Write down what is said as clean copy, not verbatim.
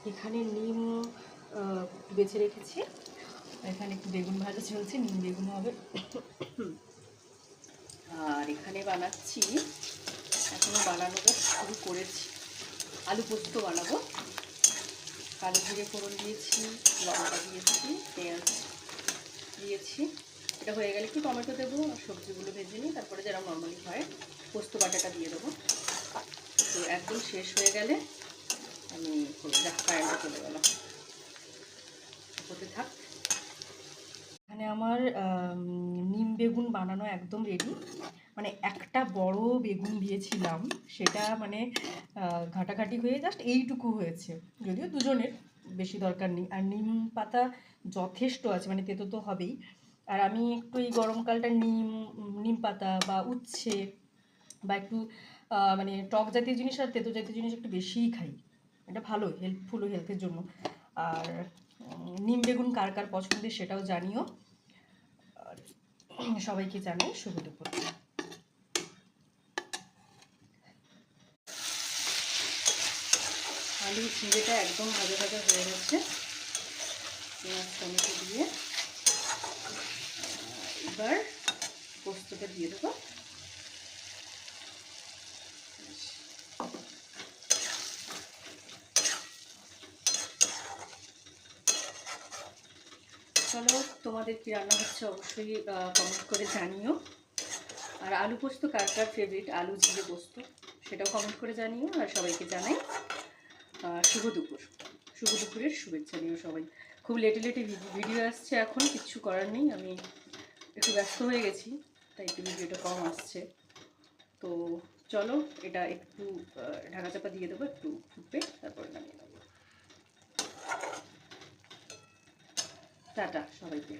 এখানে নিম বেছে রেখেছি, এখানে একটু বেগুন ভাজা চলছে, নিম বেগুন হবে। আর এখানে বানাচ্ছি, এখনো বানানোটা শুরু করেছি, আলু পোস্ত বানাবো। কালো জিরে ফোড়ন দিয়েছি, লঙ্কা দিয়েছি, পেঁয়াজ দিয়েছি। এটা হয়ে গেলে একটু টমেটো দেবো, সবজিগুলো ভেজে নিই, তারপরে যেরকম নর্মালি হয় পোস্ত বাটাটা দিয়ে দেবো। তো একদম শেষ হয়ে গেলে আমি কারেন্টে চলে গেলাম, হতে থাক। এখানে আমার নিম বেগুন বানানো একদম রেডি। মানে একটা বড় বেগুন দিয়েছিলাম, সেটা মানে ঘাটাঘাটি হয়ে জাস্ট এইটুকু হয়েছে, যদিও দুজনের, বেশি দরকার নেই। আর নিম পাতা যথেষ্ট আছে, মানে তেতো তো হবেই। আর আমি একটু এই গরমকালটা নিম পাতা বা উচ্ছে বা একটু মানে টক জাতীয় জিনিস আর তেতো জাতীয় জিনিস একটু বেশিই খাই। এটা ভালো, হেল্পফুলও হেলথের জন্য। আর নিম বেগুন কার কার পছন্দের সেটাও জানিও। আর সবাইকে জানাই শুভ দুপুর। আলু চিড়েটা একদম ভাজা ভাজা হয়ে গেছে, পেঁয়াজ টমেটো দিয়ে এবার পোস্তটা দিয়ে দেবো। চলো, তোমাদের কি রান্না হচ্ছে অবশ্যই কমেন্ট করে জানিও। আর আলু পোস্ত কার কার ফেভারিট, আলু জিরে পোস্ত, সেটাও কমেন্ট করে জানিও। আর সবাইকে জানাই শুভ দুপুর, শুভ দুপুরের শুভেচ্ছা নিও সবাই। খুব লেটে লেটে ভিডিও আসছে, এখন কিচ্ছু করার নেই, আমি একটু ব্যস্ত হয়ে গেছি, তাই একটু ভিডিওটা কম আসছে। তো চলো, এটা একটু ঢাকা চাপা দিয়ে দেবো, একটু ফুটবে, তারপরে নামিয়ে নেবো। টাটা সবাইকে।